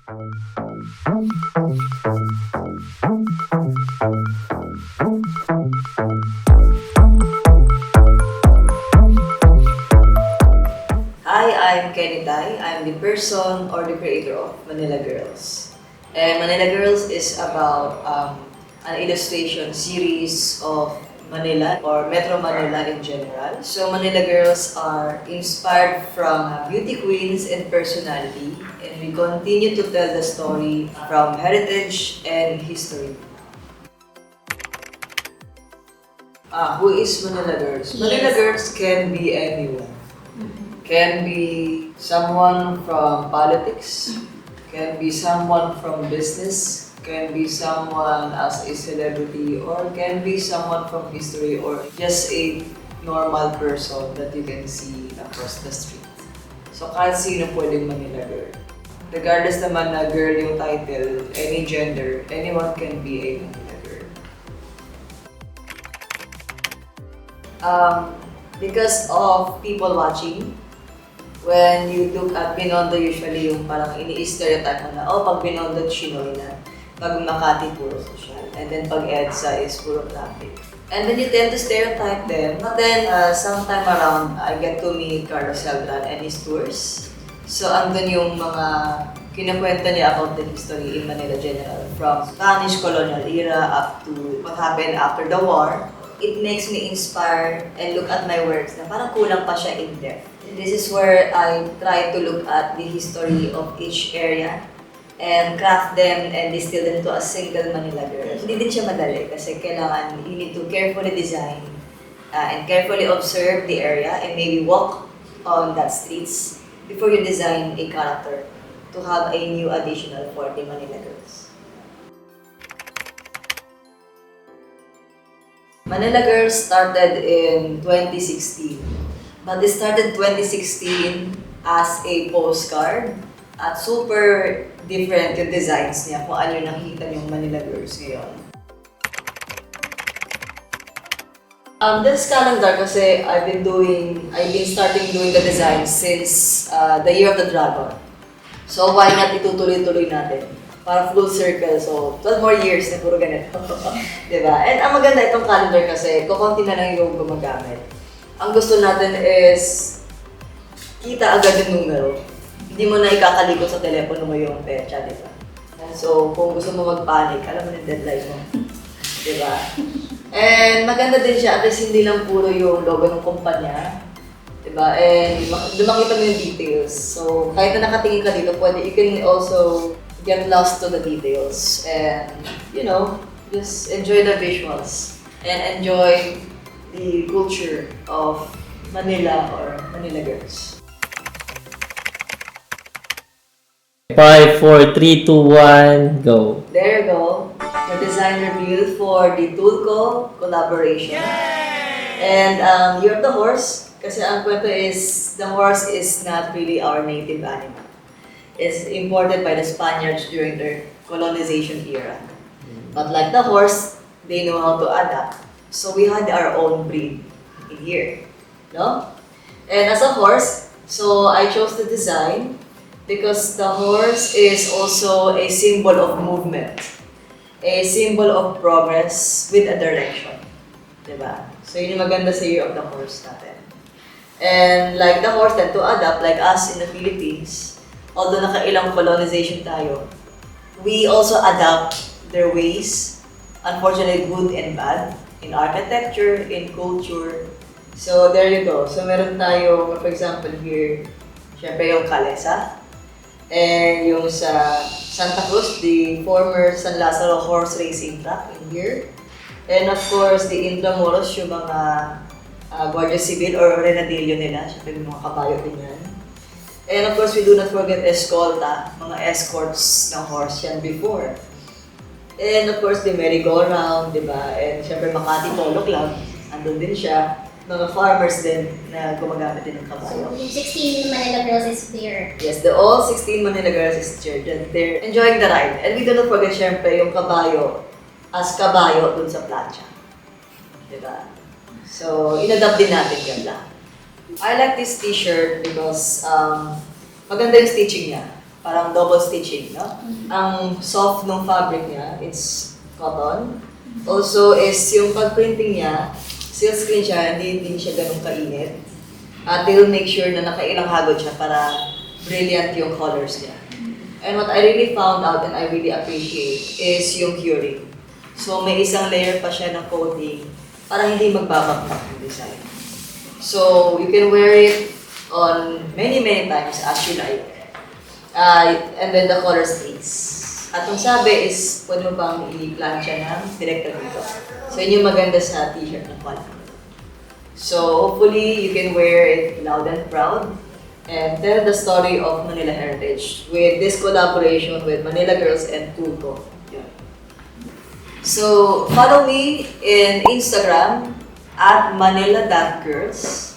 Hi, I'm Kenny Tai. I'm the person or the creator of Manila Girls. And Manila Girls is about an illustration series of Manila or Metro Manila in general. So Manila Girls are inspired from beauty queens and personality, and we continue to tell the story from heritage and history. Who is Manila Girls? Manila Yes. Girls can be anyone. Can be someone from politics, can be someone from business, can be someone as a celebrity, or can be someone from history, or just a normal person that you can see across the street. So kahit sino pwedeng Manila Girl. Regardless naman na girl yung title, any gender, anyone can be a Manila Girl. Because of people watching, when you look at Binondo, usually yung parang ini-stereotype mo na, oh, pag Binondo, Chinoy na. Pag Makati, puro social. And then pag EDSA is puro traffic. And then you tend to stereotype them. But then, sometime around, I get to meet Carlos Celdran and his tours. So, andun yung mga kinakwento niya about the history in Manila General. From Spanish colonial era up to what happened after the war. It makes me inspire and look at my works na parang kulang pa siya in depth. This is where I try to look at the history of each area and craft them and distill them to a single Manila Girl. Hindi din siya madali kasi kailangan you need to carefully design and carefully observe the area and maybe walk on that streets before you design a character to have a new additional for the Manila Girls. Manila Girls started in 2016. But they started 2016 as a postcard at super different yung designs niya kung ano yung nakikita niyong Manila Girls ngayon. This calendar kasi I've been starting doing the design since the Year of the Dragon. So why not itutuloy-tuloy natin? Para full circle, so 12 more years na puro ganito. Diba? And ang maganda itong calendar kasi, kukunti na lang yung gumagamit. Ang gusto natin is kita agad yung numero. Hindi mo na ikakalikot sa telepono mo yung petsa, di ba? So, kung gusto mo mag-panic, alam mo yung deadline mo. Di ba? And maganda din siya, at least hindi lang puro yung logo ng kumpanya. Di ba? And makita mo yung details. So, kahit na nakatingin ka dito, pwede, you can also get lost to the details. And, you know, just enjoy the visuals. And enjoy the culture of Manila or Manila Girls. 5, 4, 3, 2, 1, go. There you go. The design reveal for the Tulco collaboration. And Year of the Horse, kasi ang kwento is, the horse is not really our native animal. It's imported by the Spaniards during their colonization era. But like the horse, they know how to adapt. So we had our own breed in here, no? And as a horse, so I chose the design because the horse is also a symbol of movement, a symbol of progress with a direction, diba? So yun yung maganda sa Year of the Horse natin. And like the horse, then to adapt, like us in the Philippines, although nakailang colonization tayo, we also adapt their ways, unfortunately good and bad, in architecture, in culture. So there you go. So meron tayo, for example here, syempre yung Calesa, and yung sa Santa Cruz, the former San Lazaro horse racing track in here. And of course, the Intramuros, yung mga Guardia Civil or Renadillo nila, syempre yung mga kabayo din yan. And of course, we do not forget escolta, mga escorts ng horse yan before. And of course, the merry-go-round, di ba? And syempre Makati Polo Club, andun din siya. Mga farmers din na gumagamit din ng kabayo. So, yung 16 Manila Girls is there. Yes, the all 16 Manila Girls is cheered. They're enjoying the ride. And we do not forget syempre yung kabayo as kabayo dun sa plancha. Di ba? So, inadapt din natin yun lang. I like this t-shirt because maganda yung stitching niya. parang double stitching, no? Ang soft ng fabric niya, it's cotton. Also is yung pag-printing niya, silkscreen siya, hindi din siya ganun kainit. At they'll make sure na nakailang hagod siya para brilliant yung colors niya. And what I really found out and I really appreciate is yung curing. So may isang layer pa siya ng coating para hindi magbabakbak yung design. So you can wear it on many times as you like. And then the color stays. At ang sabi is, pwede mo bang i-plancha ng direkta dito. So yun yung maganda sa t-shirt na quality. So hopefully you can wear it loud and proud and tell the story of Manila heritage with this collaboration with Manila Girls and Tulco. Yun. So follow me in Instagram at manila.girls.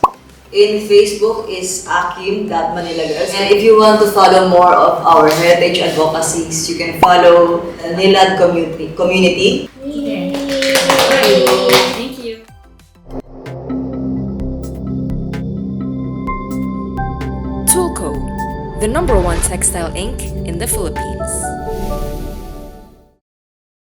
In Facebook is akim.manilagirls. And if you want to follow more of our heritage advocacies, you can follow the NILAD community. Thank you. Tulco, the #1 textile ink in the Philippines.